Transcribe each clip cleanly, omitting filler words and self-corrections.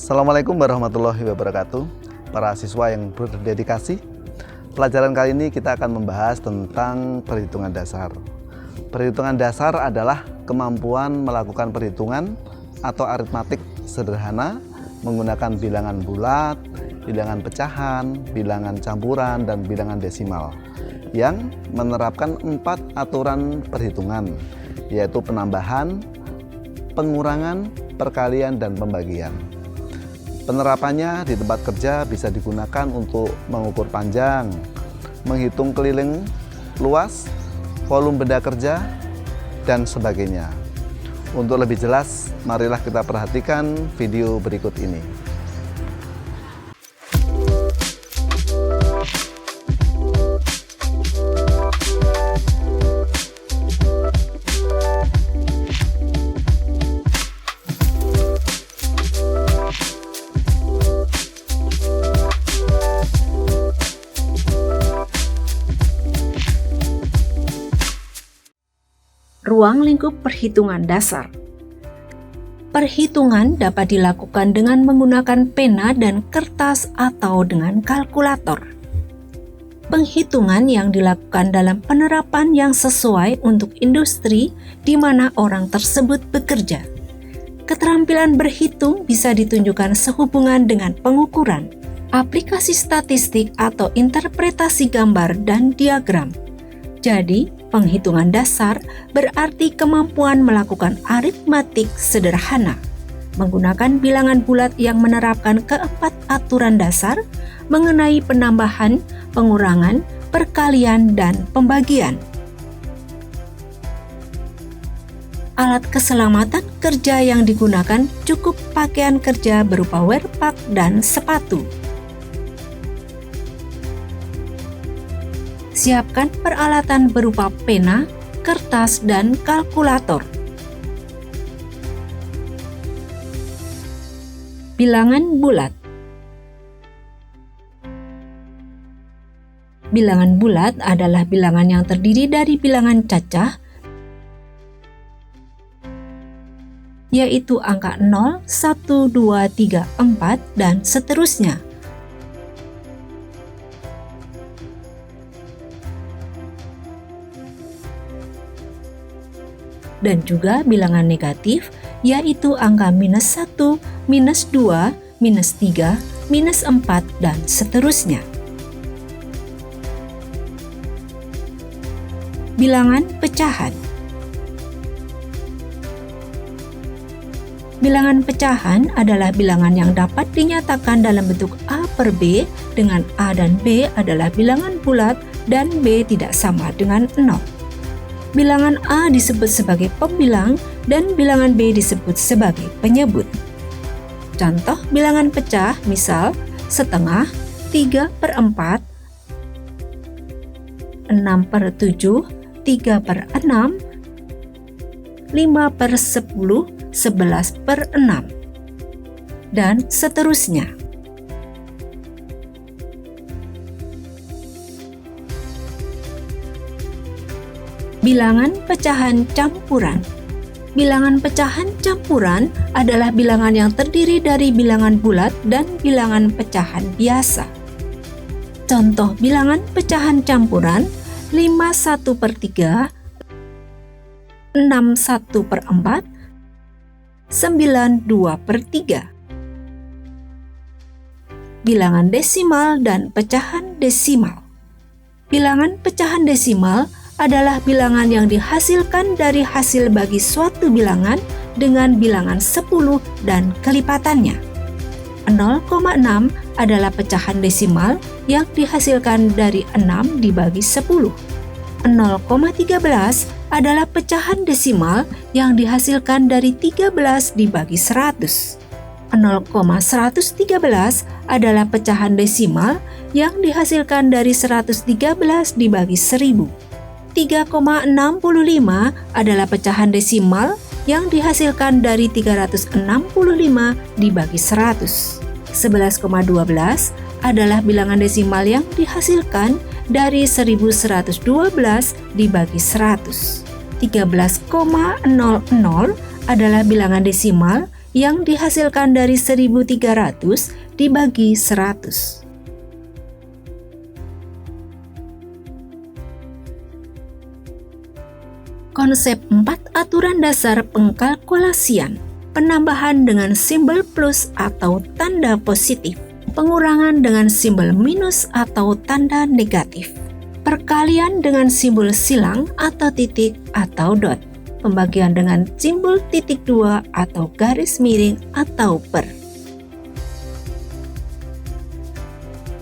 Assalamualaikum warahmatullahi wabarakatuh. Para siswa yang berdedikasi, pelajaran kali ini kita akan membahas tentang perhitungan dasar. Perhitungan dasar adalah kemampuan melakukan perhitungan atau aritmatik sederhana menggunakan bilangan bulat, bilangan pecahan, bilangan campuran, dan bilangan desimal yang menerapkan 4 aturan perhitungan, yaitu penambahan, pengurangan, perkalian, dan pembagian. Penerapannya di tempat kerja bisa digunakan untuk mengukur panjang, menghitung keliling luas, volume benda kerja, dan sebagainya. Untuk lebih jelas, marilah kita perhatikan video berikut ini. Ruang lingkup perhitungan dasar. Perhitungan dapat dilakukan dengan menggunakan pena dan kertas atau dengan kalkulator. Penghitungan yang dilakukan dalam penerapan yang sesuai untuk industri di mana orang tersebut bekerja. Keterampilan berhitung bisa ditunjukkan sehubungan dengan pengukuran, aplikasi statistik atau interpretasi gambar dan diagram. Jadi, penghitungan dasar berarti kemampuan melakukan aritmatik sederhana, menggunakan bilangan bulat yang menerapkan keempat aturan dasar mengenai penambahan, pengurangan, perkalian, dan pembagian. Alat keselamatan kerja yang digunakan cukup pakaian kerja berupa wear pack dan sepatu. Siapkan peralatan berupa pena, kertas, dan kalkulator. Bilangan bulat. Bilangan bulat adalah bilangan yang terdiri dari bilangan cacah, yaitu angka 0, 1, 2, 3, 4, dan seterusnya. Dan juga bilangan negatif, yaitu angka -1, -2, -3, -4, dan seterusnya. Bilangan pecahan. Bilangan pecahan adalah bilangan yang dapat dinyatakan dalam bentuk A per B, dengan A dan B adalah bilangan bulat dan B tidak sama dengan 0. Bilangan A disebut sebagai pembilang dan bilangan B disebut sebagai penyebut. Contoh bilangan pecah misal setengah, 3/4, 6/7, 3/6, 5/10, 11/6, dan seterusnya. Bilangan pecahan campuran. Bilangan pecahan campuran adalah bilangan yang terdiri dari bilangan bulat dan bilangan pecahan biasa. Contoh bilangan pecahan campuran 5/1/3, 6/1/4, 9/2/3. Bilangan desimal dan pecahan desimal. Bilangan pecahan desimal adalah bilangan yang dihasilkan dari hasil bagi suatu bilangan dengan bilangan 10 dan kelipatannya. 0,6 adalah pecahan desimal yang dihasilkan dari 6 dibagi 10. 0,13 adalah pecahan desimal yang dihasilkan dari 13 dibagi 100. 0,113 adalah pecahan desimal yang dihasilkan dari 113 dibagi 1000. 3,65 adalah pecahan desimal yang dihasilkan dari 365 dibagi 100. 11,12 adalah bilangan desimal yang dihasilkan dari 1112 dibagi 100. 13,00 adalah bilangan desimal yang dihasilkan dari 1.300 dibagi 100. Konsep 4 aturan dasar pengkalkulasian: penambahan dengan simbol plus atau tanda positif, pengurangan dengan simbol minus atau tanda negatif, perkalian dengan simbol silang atau titik atau dot, pembagian dengan simbol titik 2 atau garis miring atau per.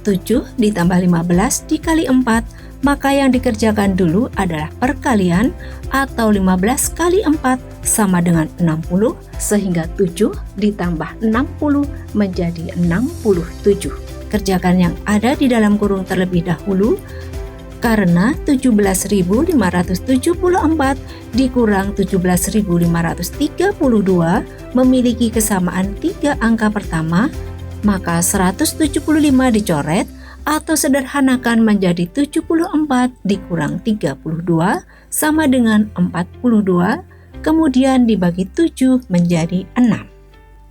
7 ditambah 15 dikali 4, maka yang dikerjakan dulu adalah perkalian atau 15 kali 4 sama dengan 60, sehingga 7 ditambah 60 menjadi 67. Kerjakan yang ada di dalam kurung terlebih dahulu, karena 17.574 dikurang 17.532 memiliki kesamaan 3 angka pertama, maka 175 dicoret atau sederhanakan menjadi 74 dikurang 32 sama dengan 42, kemudian dibagi 7 menjadi 6.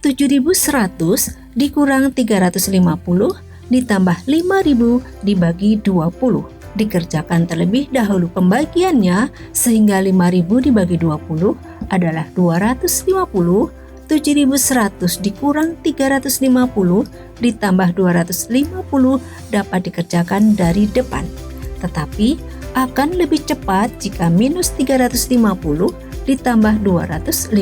7.100 dikurang 350 ditambah 5.000 dibagi 20. Dikerjakan terlebih dahulu pembagiannya, sehingga 5.000 dibagi 20 adalah 250. 7.100 dikurang 350 ditambah 250 dapat dikerjakan dari depan, tetapi akan lebih cepat jika minus 350 ditambah 250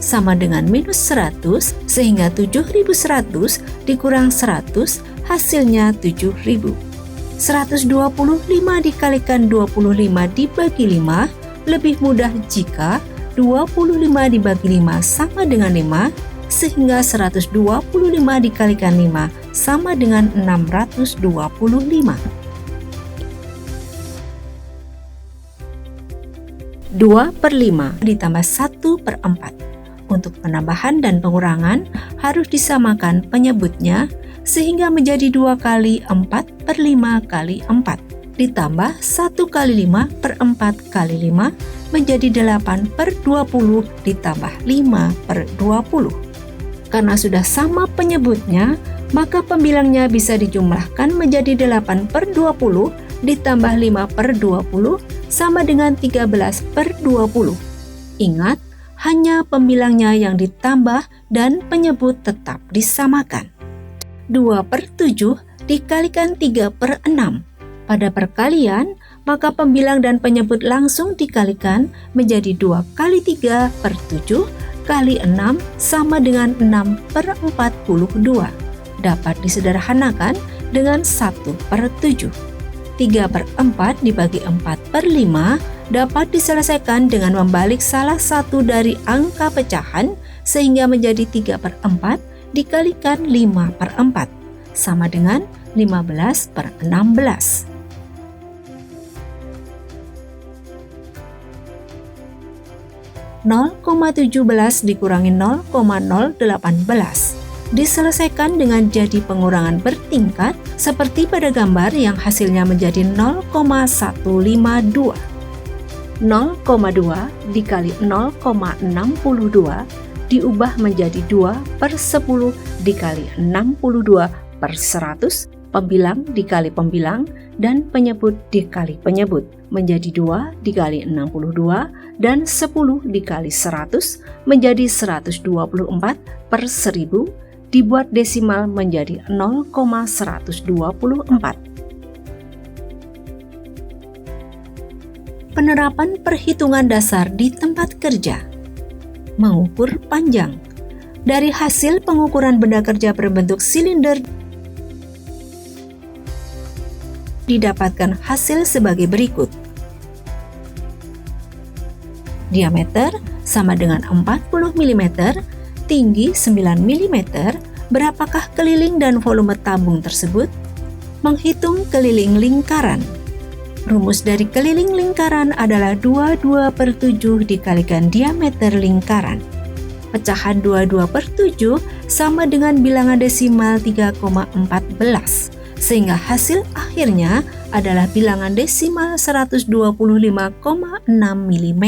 sama dengan minus 100, sehingga 7.100 dikurang 100 hasilnya 7.000. 125 dikalikan 25 dibagi 5 lebih mudah jika 25 dibagi 5 sama dengan 5, sehingga 125 dikalikan 5 sama dengan 625. 2/5 ditambah 1/4. Untuk penambahan dan pengurangan harus disamakan penyebutnya, sehingga menjadi 2 kali 4/5 kali 4 ditambah 1 kali 5/4 kali 5 menjadi 8/20 ditambah 5/20. Karena sudah sama penyebutnya, maka pembilangnya bisa dijumlahkan menjadi 8/20 ditambah 5/20 sama dengan 13/20. Ingat, hanya pembilangnya yang ditambah dan penyebut tetap disamakan. 2/7 dikalikan 3/6. Pada perkalian, maka pembilang dan penyebut langsung dikalikan menjadi 2 kali 3/7 kali 6 sama dengan 6/42. Dapat disederhanakan dengan 1/7. 3/4 dibagi 4/5 dapat diselesaikan dengan membalik salah satu dari angka pecahan, sehingga menjadi 3/4 dikalikan 5/4 sama dengan 15/16. 0,17 dikurangi 0,018 diselesaikan dengan jadi pengurangan bertingkat seperti pada gambar yang hasilnya menjadi 0,152. 0,2 dikali 0,62 diubah menjadi 2/10 dikali 62/100, pembilang dikali pembilang dan penyebut dikali penyebut menjadi 2 dikali 62 dan 10 dikali 100 menjadi 124/1000, dibuat desimal menjadi 0,124. Penerapan perhitungan dasar di tempat kerja. Mengukur panjang. Dari hasil pengukuran benda kerja berbentuk silinder didapatkan hasil sebagai berikut. Diameter sama dengan 40 mm, tinggi 9 mm. Berapakah keliling dan volume tabung tersebut? Menghitung keliling lingkaran. Rumus dari keliling lingkaran adalah 22/7 dikalikan diameter lingkaran. Pecahan 22/7 sama dengan bilangan desimal 3,14, sehingga hasil akhirnya adalah bilangan desimal 125,6 mm.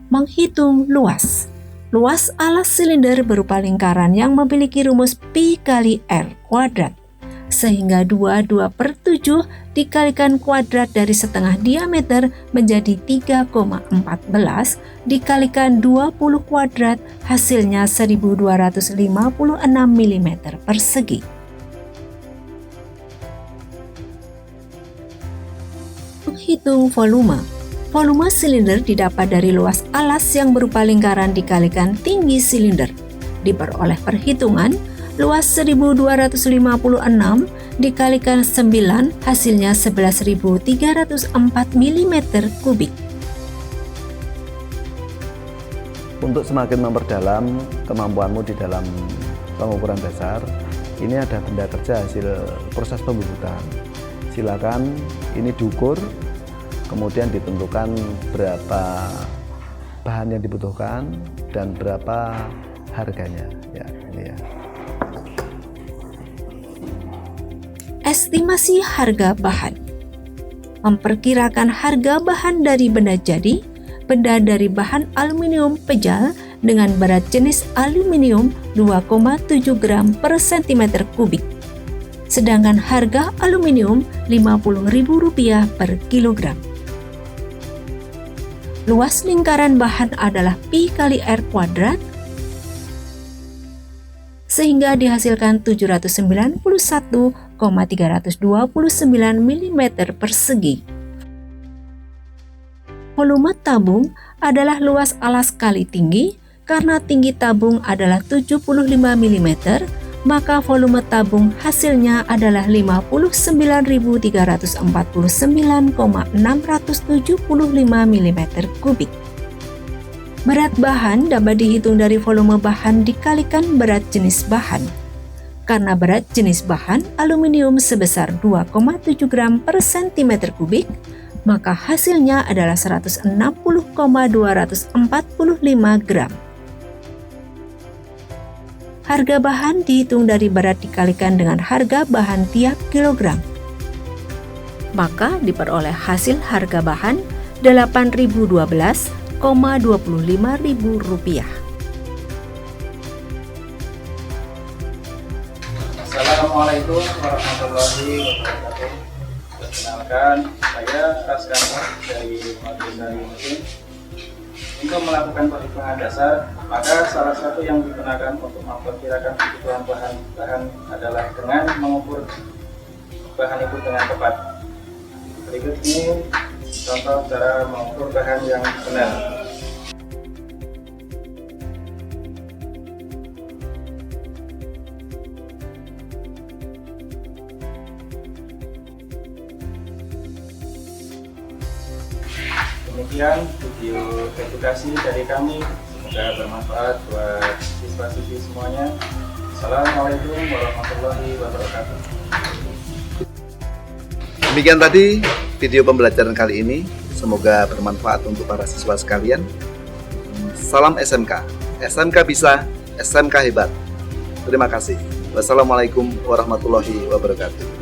Menghitung luas. Luas alas silinder berupa lingkaran yang memiliki rumus Pi kali R kuadrat, sehingga 22/7 dikalikan kuadrat dari setengah diameter menjadi 3,14 dikalikan 20 kuadrat, hasilnya 1256 mm persegi. Menghitung volume. Volume silinder didapat dari luas alas yang berupa lingkaran dikalikan tinggi silinder. Diperoleh perhitungan luas 1256 dikalikan 9 hasilnya 11.304 mm kubik. Untuk semakin memperdalam kemampuanmu di dalam pengukuran dasar, ini ada benda kerja hasil proses pembubutan. Silakan ini diukur, kemudian ditentukan berapa bahan yang dibutuhkan dan berapa harganya. Ya, ini ya. Estimasi harga bahan. Memperkirakan harga bahan dari benda jadi, benda dari bahan aluminium pejal dengan berat jenis aluminium 2,7 gram per cm kubik. Sedangkan harga aluminium Rp50.000 per kilogram. Luas lingkaran bahan adalah Pi kali R kuadrat, sehingga dihasilkan 791,329 mm persegi. Volume tabung adalah luas alas kali tinggi. Karena tinggi tabung adalah 75 mm, maka volume tabung hasilnya adalah 59.349,675 mm kubik. Berat bahan dapat dihitung dari volume bahan dikalikan berat jenis bahan. Karena berat jenis bahan aluminium sebesar 2,7 gram per cm kubik, maka hasilnya adalah 160,245 gram. Harga bahan dihitung dari berat dikalikan dengan harga bahan tiap kilogram. Maka diperoleh hasil harga bahan Rp8.012,25.000. Assalamualaikum warahmatullahi wabarakatuh. Perkenalkan, saya Raskanta dari Madrasah Muslim. Untuk melakukan perhitungan dasar, maka salah satu yang digunakan untuk memperkirakan kebutuhan bahan adalah dengan mengukur bahan itu dengan tepat. Berikut ini contoh cara mengukur bahan yang benar. Demikian video edukasi dari kami, semoga bermanfaat buat siswa-siswi semuanya. Assalamualaikum warahmatullahi wabarakatuh. Demikian tadi video pembelajaran kali ini, semoga bermanfaat untuk para siswa sekalian. Salam SMK, SMK bisa, SMK hebat. Terima kasih. Wassalamualaikum warahmatullahi wabarakatuh.